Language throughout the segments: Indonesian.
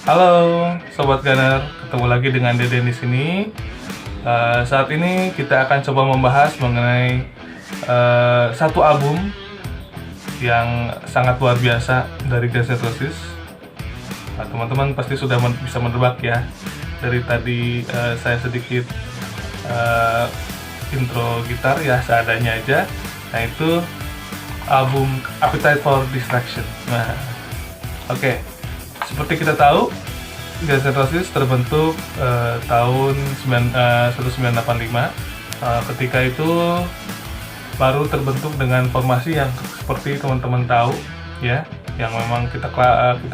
Halo Sobat Gunner, ketemu lagi dengan Deden di sini. Saat ini kita akan coba membahas mengenai satu album yang sangat luar biasa dari Guns N' Roses. Teman-teman pasti sudah bisa menebak ya. Dari tadi saya sedikit intro gitar ya seadanya aja. Nah itu album Appetite for Destruction. Nah, oke. Seperti kita tahu, Guns N' Roses terbentuk tahun 1985. Ketika itu baru terbentuk dengan formasi yang seperti teman-teman tahu ya, yang memang kita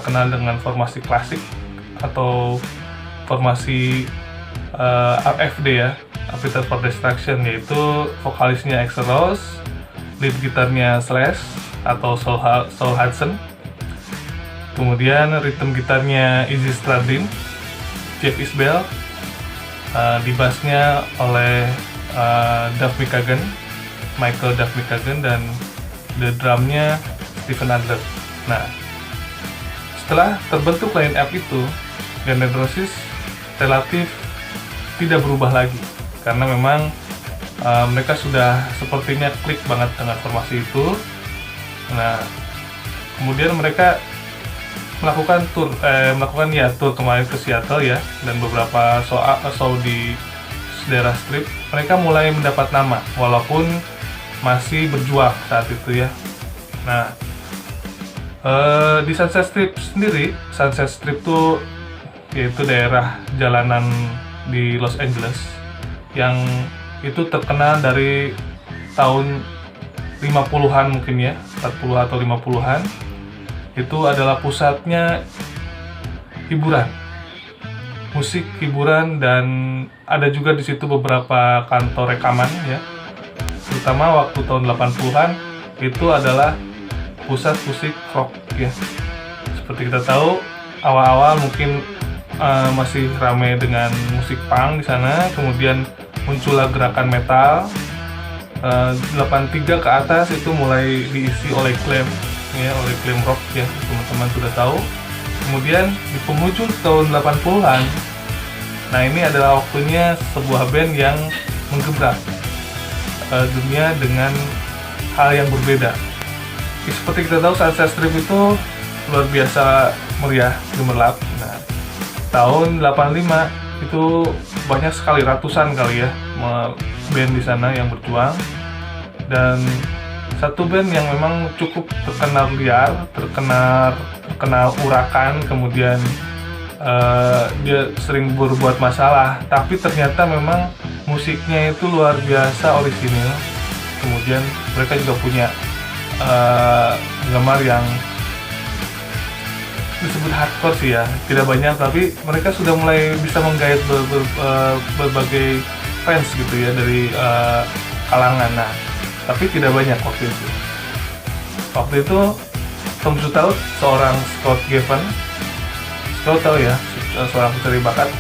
kenal dengan formasi klasik atau formasi AFD ya, Appetite for Destruction, yaitu vokalisnya Axl Rose, lead gitarnya Slash atau Saul Hudson. Kemudian rhythm gitarnya Izzy Stradlin, Jeff Isbell, di bassnya oleh Duff Michael Duff McKagan, dan the drumnya Steven Adler. Nah, setelah terbentuk line up itu, Guns N' Roses relatif tidak berubah lagi karena memang mereka sudah sepertinya klik banget dengan formasi itu. Nah, kemudian mereka melakukan tour kemarin ke Seattle ya, dan beberapa show di daerah Strip. Mereka mulai mendapat nama walaupun masih berjuang saat itu ya. Nah, di Sunset Strip sendiri, Sunset Strip itu yaitu daerah jalanan di Los Angeles yang itu terkenal dari tahun 50-an mungkin ya, 40 atau 50-an. Itu adalah pusatnya hiburan, musik hiburan, dan ada juga di situ beberapa kantor rekaman ya. Terutama waktu tahun 80-an itu adalah pusat musik rock ya. Seperti kita tahu, awal-awal mungkin masih ramai dengan musik punk di sana, kemudian muncullah gerakan metal. 83 ke atas itu mulai diisi oleh glam ya, oleh glam rock ya, teman-teman sudah tahu. Kemudian di penghujung tahun 80-an, nah ini adalah waktunya sebuah band yang menggebrak dunia dengan hal yang berbeda. Seperti kita tahu, Sunset Strip itu luar biasa meriah, gemerlap. Nah, tahun 85 itu banyak sekali, ratusan kali ya band di sana yang berjuang, dan satu band yang memang cukup terkenal liar, terkenal urakan, kemudian dia sering berbuat masalah, tapi ternyata memang musiknya itu luar biasa orisinil. Kemudian mereka juga punya penggemar yang disebut hardcore sih ya, tidak banyak, tapi mereka sudah mulai bisa menggait berbagai fans gitu ya dari kalangan. Nah, tapi tidak banyak waktu itu. Waktu itu Tom tahu seorang Scott Gavin, Scott tahu ya, seorang pencari bakat.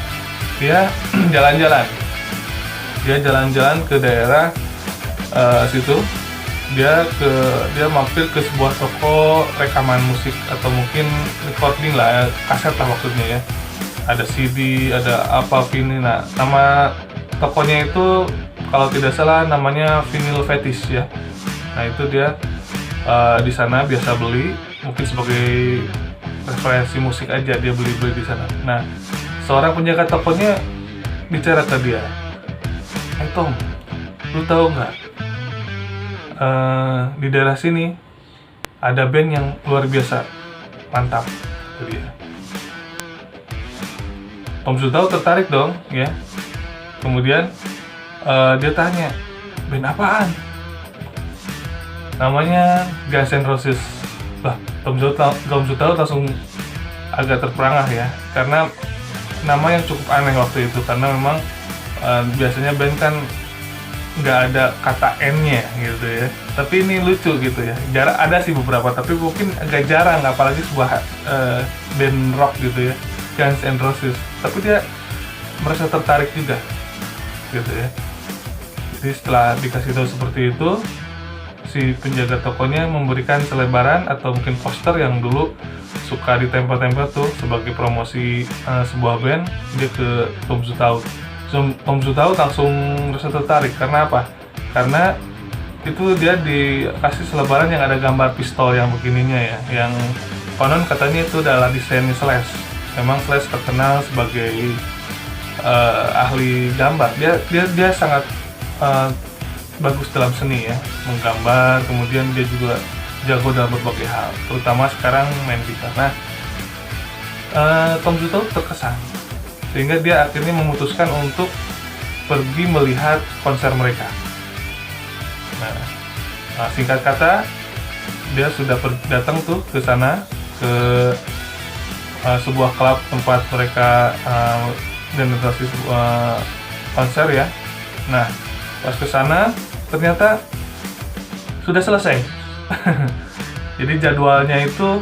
Dia jalan-jalan ke daerah situ. Dia mampir ke sebuah toko rekaman musik atau mungkin recording lah, kaset lah maksudnya ya. Ada CD, ada apa, vinyl. Nah, nama tokonya itu kalau tidak salah namanya Vinyl Fetish ya. Nah itu dia di sana biasa beli, mungkin sebagai referensi musik aja dia beli di sana. Nah, seorang penjaga tokonya bicara ke dia, "Hey Tom, lu tahu nggak? Di daerah sini ada band yang luar biasa mantap," kata dia. Tom tahu tertarik dong ya. Kemudian dia tanya, "Band apaan?" "Namanya Guns N' Roses." "Lah, Tom Zutaut langsung agak terperangah ya, karena nama yang cukup aneh waktu itu, karena memang biasanya band kan nggak ada kata N-nya gitu ya. Tapi ini lucu gitu ya. Jarang ada sih beberapa, tapi mungkin agak jarang, apalagi sebuah band rock gitu ya, Guns N' Roses. Tapi dia merasa tertarik juga gitu ya. Jadi setelah dikasih tahu seperti itu, si penjaga tokonya memberikan selebaran atau mungkin poster yang dulu suka ditempel-tempel tuh sebagai promosi sebuah band. Dia ke Tom Zutaut. Tom Zutaut langsung merasa tertarik. Karena apa? Karena itu dia dikasih selebaran yang ada gambar pistol yang begininya ya, yang konon katanya itu adalah desain Slash. Memang Slash terkenal sebagai ahli gambar. Dia sangat bagus dalam seni ya, menggambar. Kemudian dia juga jago dalam berbagai hal, terutama sekarang main gitar. Nah, Tom Zutaut terkesan sehingga dia akhirnya memutuskan untuk pergi melihat konser mereka. Nah, singkat kata, dia sudah datang tuh ke sana, ke sebuah klub tempat mereka organisasi konser ya. Nah, pas ke sana ternyata sudah selesai. Jadi jadwalnya itu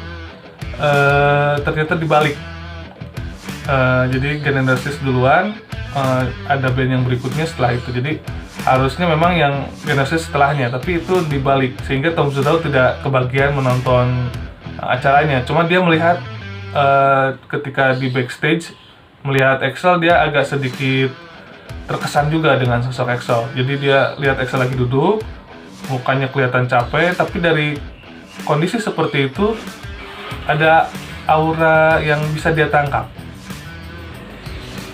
ternyata dibalik. Jadi Guns N' Roses duluan, ada band yang berikutnya setelah itu. Jadi harusnya memang yang Guns N' Roses setelahnya, tapi itu dibalik sehingga Tom Zutaut tidak kebagian menonton acaranya. Cuma dia melihat ketika di backstage melihat Axl, dia agak sedikit terkesan juga dengan sosok Axl. Jadi dia lihat Axl lagi duduk, mukanya kelihatan capek, tapi dari kondisi seperti itu ada aura yang bisa dia tangkap.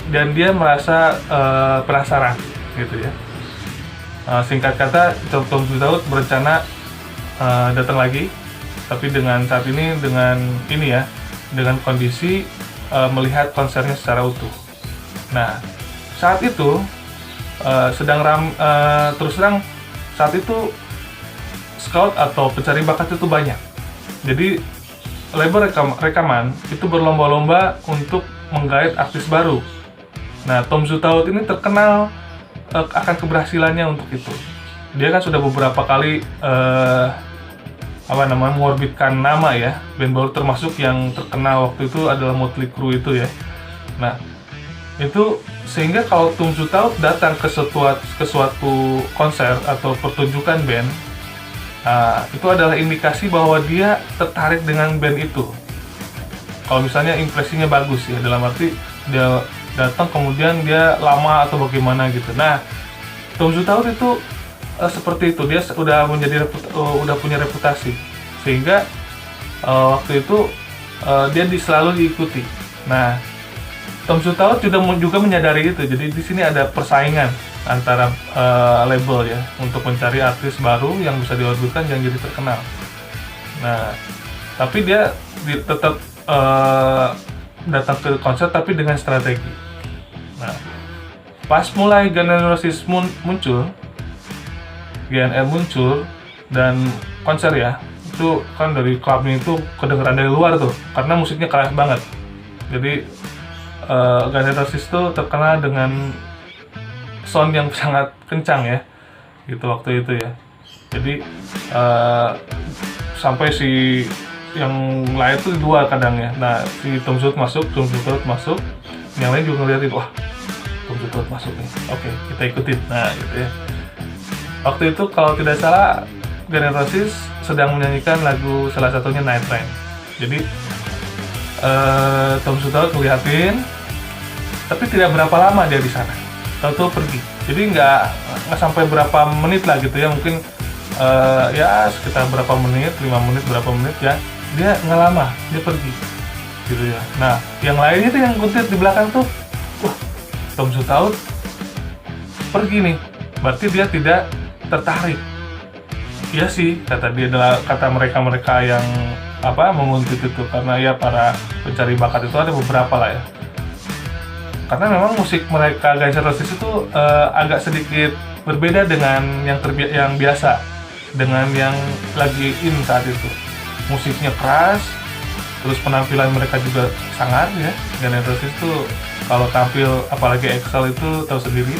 Dan dia merasa penasaran gitu ya. Singkat kata, Tom Zutaut berencana datang lagi, tapi saat ini dengan kondisi melihat konsernya secara utuh. Nah, saat itu terus terang saat itu scout atau pencari bakat itu banyak. Jadi label rekaman itu berlomba-lomba untuk menggait artis baru. Nah, Tom Zutaut ini terkenal akan keberhasilannya untuk itu. Dia kan sudah beberapa kali mengorbitkan nama ya, band baru, termasuk yang terkenal waktu itu adalah Motley Crue itu ya. Nah, itu sehingga kalau Tom Zutaut datang ke suatu konser atau pertunjukan band, itu adalah indikasi bahwa dia tertarik dengan band itu. Kalau misalnya impresinya bagus ya, dalam arti dia datang kemudian dia lama atau bagaimana gitu. Nah, Tom Zutaut itu seperti itu, dia udah punya reputasi sehingga waktu itu dia selalu diikuti. Nah, Tom Zutaut juga menyadari itu. Jadi di sini ada persaingan antara label ya untuk mencari artis baru yang bisa diorbitkan yang jadi terkenal. Nah, tapi dia tetap datang ke konser tapi dengan strategi. Nah, pas mulai Guns N' Roses muncul dan konser ya, itu kan dari klubnya itu kedengeran dari luar tuh, karena musiknya keras banget. Jadi Guns N' Roses itu terkenal dengan sound yang sangat kencang ya, gitu waktu itu ya. Jadi sampai si yang lain tuh dua kadang ya. Nah, si Tom Zutaut masuk, yang lain juga ngeliatin, wah, Tom Zutaut masuk nih, oke, kita ikutin. Nah, gitu ya. Waktu itu kalau tidak salah Guns N' Roses sedang menyanyikan lagu salah satunya Night Train. Jadi Tom Zutaut ngeliatin, tapi tidak berapa lama dia di sana, tahu-tahu pergi. Jadi nggak sampai berapa menit lah gitu ya, mungkin ya sekitar berapa menit, 5 menit, berapa menit ya, dia nggak lama, dia pergi gitu ya. Nah, yang lainnya tuh yang kuntit di belakang tuh, wah, Tom Zutaut pergi nih, berarti dia tidak tertarik. Iya sih, kata mereka yang menguntit itu, karena ya para pencari bakat itu ada beberapa lah ya. Karena memang musik mereka Guns N' Roses itu agak sedikit berbeda dengan yang biasa, dengan yang lagi in saat itu. musiknya keras, terus penampilan mereka juga sangar ya. Guns N' Roses itu kalau tampil apalagi Excel itu tahu sendiri,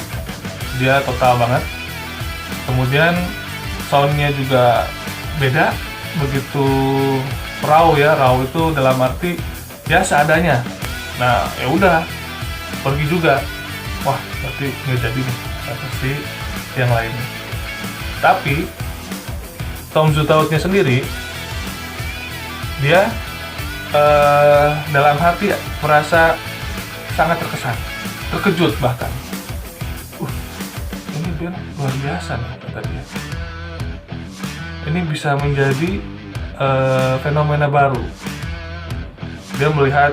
dia total banget. Kemudian soundnya juga beda, begitu raw ya, raw itu dalam arti ya seadanya. Nah ya udah pergi juga, wah berarti nggak jadi nih kata si yang lainnya. Tapi Tom Zutautnya sendiri dia dalam hati merasa sangat terkesan, terkejut bahkan. Ini band luar biasa nih kata dia. Ini bisa menjadi fenomena baru. Dia melihat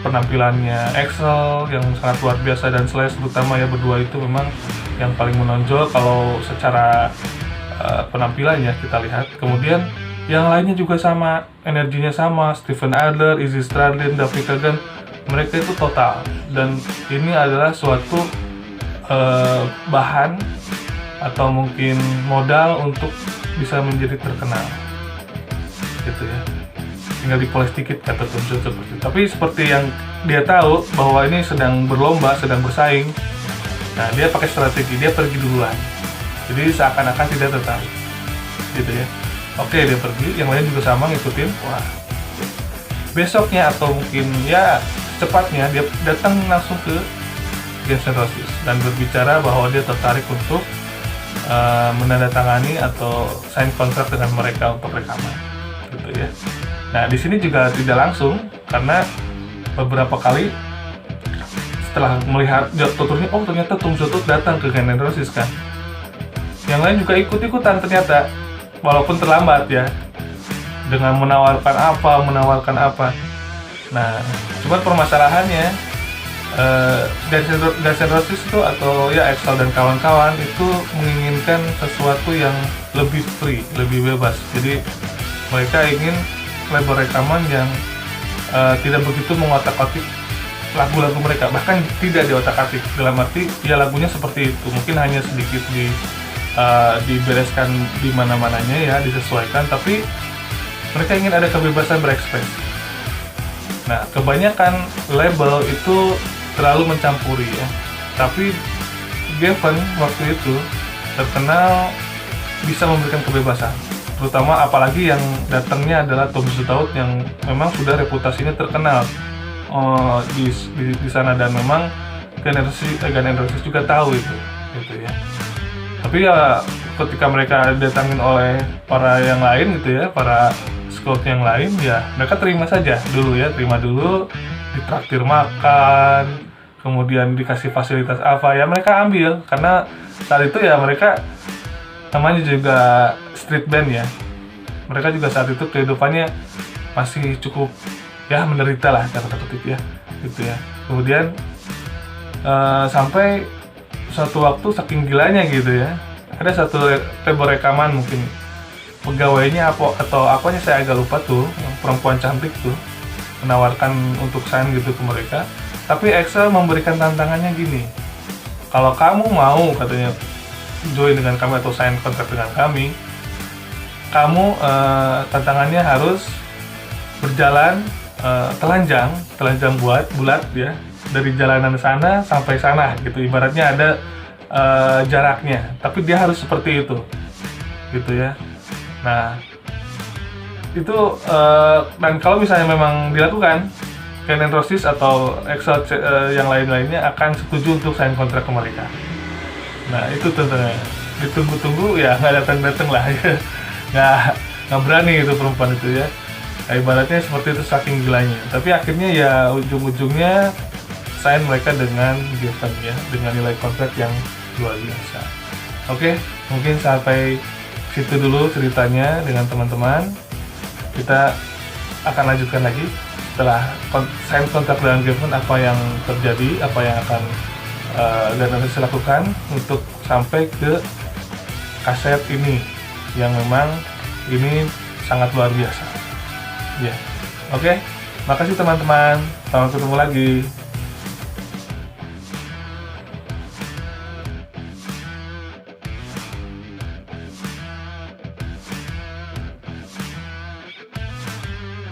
penampilannya Axl yang sangat luar biasa dan Slash terutama ya, berdua itu memang yang paling menonjol kalau secara penampilannya kita lihat. Kemudian yang lainnya juga sama, energinya sama, Steven Adler, Izzy Stradlin, David Kagan, mereka itu total. Dan ini adalah suatu bahan atau mungkin modal untuk bisa menjadi terkenal, gitu ya. Tinggal dipoles dikit kata Tom Zutaut seperti itu. Tapi seperti yang dia tahu bahwa ini sedang berlomba, sedang bersaing. Nah dia pakai strategi, dia pergi duluan. Jadi seakan-akan tidak tertarik, gitu ya. Oke, dia pergi, yang lain juga sama ngikutin. Wah, besoknya atau mungkin ya cepatnya dia datang langsung ke Guns N' Roses dan berbicara bahwa dia tertarik untuk menandatangani atau sign kontrak dengan mereka untuk rekaman, gitu ya. Nah di sini juga tidak langsung karena beberapa kali setelah melihat tuturnya, oh ternyata Tom Zutaut datang ke Guns N' Roses kan. Yang lain juga ikut-ikutan ternyata, walaupun terlambat ya, dengan menawarkan apa. Nah, cuma permasalahannya Guns N' Roses itu atau ya Axl dan kawan-kawan itu menginginkan sesuatu yang lebih free, lebih bebas. Jadi mereka ingin label rekaman yang tidak begitu mengotak-atik lagu-lagu mereka, bahkan tidak diotak-atik dalam arti ya lagunya seperti itu, mungkin hanya sedikit dibereskan di mana-mananya ya, disesuaikan, tapi mereka ingin ada kebebasan berekspresi. Nah, kebanyakan label itu terlalu mencampuri ya. Tapi Gavin waktu itu terkenal bisa memberikan kebebasan, terutama apalagi yang datangnya adalah Tom Zutaut yang memang sudah reputasinya terkenal di sana, dan memang Guns N' Roses juga tahu itu, gitu ya. Tapi ya ketika mereka datangin oleh para yang lain gitu ya, para scout yang lain ya, mereka terima saja dulu ya, terima dulu, ditraktir makan, kemudian dikasih fasilitas apa ya mereka ambil, karena saat itu ya mereka namanya juga street band ya, mereka juga saat itu kehidupannya masih cukup ya menderita lah kata kutip ya, gitu ya. Kemudian sampai suatu waktu saking gilanya gitu ya, ada satu label rekaman, mungkin pegawainya atau apanya saya agak lupa tuh, yang perempuan cantik tuh menawarkan untuk sign gitu ke mereka. Tapi Axl memberikan tantangannya gini, kalau kamu mau katanya join dengan kami atau sign kontrak dengan kami, kamu tantangannya harus berjalan telanjang bulat ya, dari jalanan sana sampai sana gitu, ibaratnya ada jaraknya, tapi dia harus seperti itu, gitu ya. Nah itu dan kalau misalnya memang dilakukan, Guns N' Roses atau Axl yang lain-lainnya akan setuju untuk sign kontrak ke mereka. Nah itu tentunya ditunggu-tunggu ya, nggak datang lah ya, nggak berani itu perempuan itu ya. Nah, ibaratnya seperti itu saking gilanya. Tapi akhirnya ya ujung-ujungnya sign mereka dengan Gavin ya, dengan nilai kontrak yang luar biasa. Oke, mungkin sampai situ dulu ceritanya dengan teman-teman. Kita akan lanjutkan lagi setelah sign kontrak dengan Gavin, apa yang terjadi, apa yang akan Guns N' Roses lakukan untuk sampai ke kaset ini yang memang ini sangat luar biasa. Ya, oke. Makasih teman-teman. Sampai ketemu lagi.